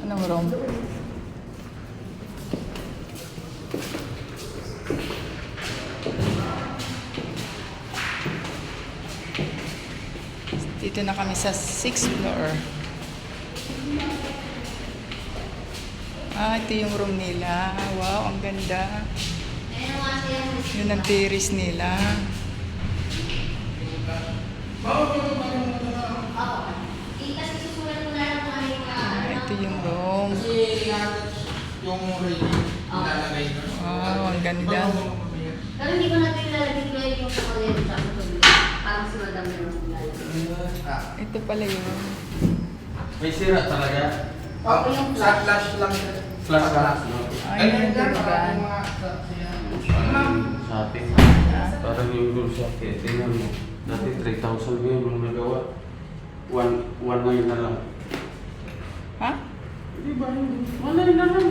Anong room? Dito na kami sa 6th floor. Ito yung room nila. Wow, ang ganda. Yun ang terrace nila. Ito yung room. Yung ready, ilalagay na. Wow, ang ganda. Pero hindi ko natin ilalagay ko yung chocolate sa tubig. Parang si Madam na yung Ito pala yun. May sira talaga. Opo, yung Sa flash lang. Flash lang. Ay, ang ganda. Sa atin. Parang yung doon sa atin. Tingnan mo. Dati 3,000 ngayon yung nagawa. 1,900 na lang. Ha? Di ba yun? 1,900 na lang.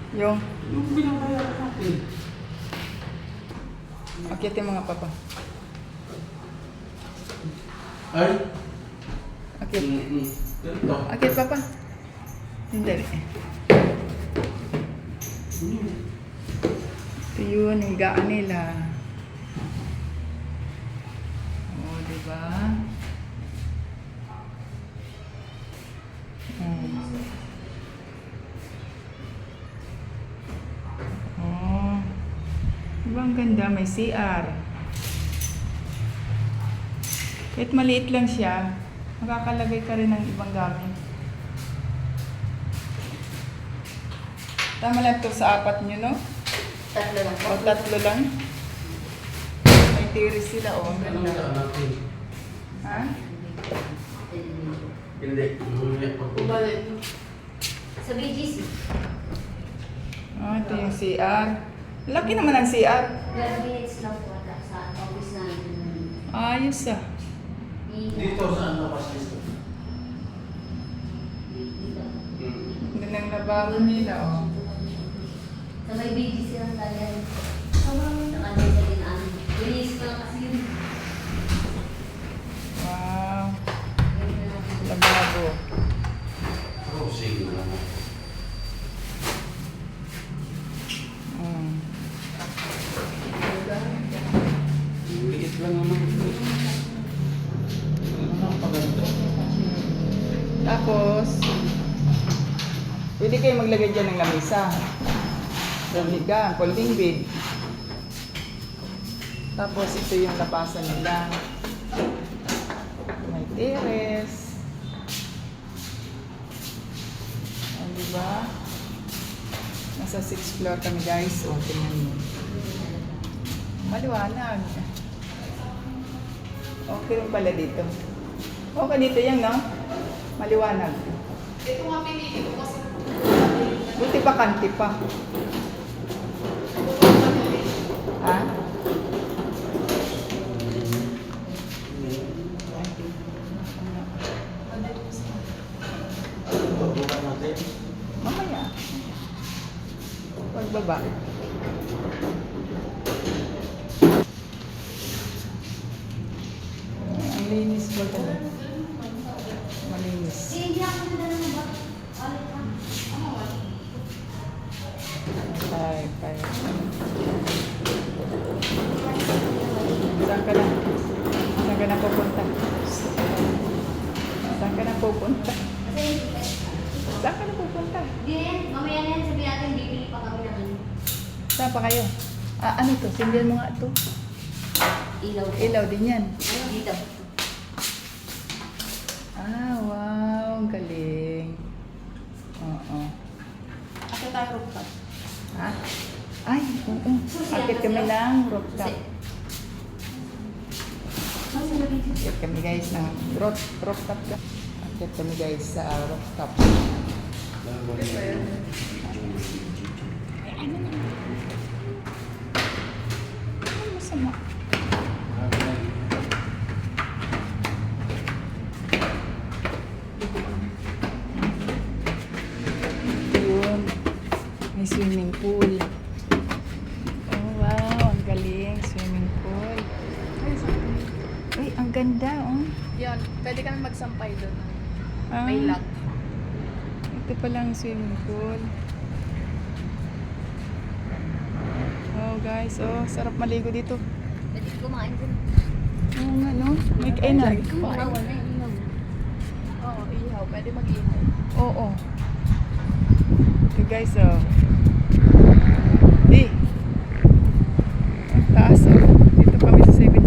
Yung? Yung binabayaran natin. Akitin mga papa. Ay? Akit. Ganito. Akit papa. Hindi. Ito yun, higaan nila. O, diba? Oh. Diba ang ganda? May CR. Kahit maliit lang siya, makakalagay ka rin ng ibang gamit. Tama lang to sa 4 nyo, no? tatlo lang. O 3 lang. May terrace sila, o. Ang Anong ganda. daan natin? Ha? Hindi. Balik. Sa BGC. Oh, ito yung CR. Laki naman ang CR. 12 minutes lang po ata sa office namin. Ayos ah. Dito saan labas dito? Dito. Doon ang lababo nila, oh. Sa may BGC lang tayo. Sa kanila sa dinaan. Release ko lang kasi yun. Wow. Yun na lang. Lababo. Crossing na lang. Liit lang naman. Ano paganda? Tapos, pwede kayo maglagay dyan ng lamisa. Damiga, folding bed. Tapos, ito yung lapasan nila. May terrace. Oh, diba? Nasa 6th floor kami, guys. O, tingnan mo. Maliwanag. Okay rin pala dito. Okay dito yan, no? Maliwanag. Ito nga pinili ko kasi Buti pa kanti pa. Ha? Bukan natin. Mamaya. Pagbaba. Ang linis ko talaga. Malinis. Hindi ako nadala ng ba? Alit ka. Ay, kaya. Saan ka na? Saan ka na pupunta? Saan ka na pupunta? Kasi Saan ka na pupunta? hindi na yan. Mamaya na yan. Sabi natin bibili pa kami ng ano. Saan pa kayo? Ano to? Sindihan mo nga to. Ilaw. Ilaw din yan. Dito. Wow. Ang galing. Oo. ate tayo rooftop. Ha? Ay, oo. Akit kami ng rooftop. Akit kami guys ng rooftop. Akit kami guys sa rooftop. Ay, ano na? Ano masama? Yun. May swimming pool. Oh, wow. Ang galing. Swimming pool. Ay, ang ganda, oh. Yan, pwede kami magsampay doon. May lock. Ito palang swimming pool. Oh guys, oh sarap maligo dito. Pwede kumain din. Oo nga no, may kainan. Bawal na yung inom. Oo, ihaw. Pwede mag-ihaw. Oo. Ito guys, oh. Ang taas oh. Dito kami sa 7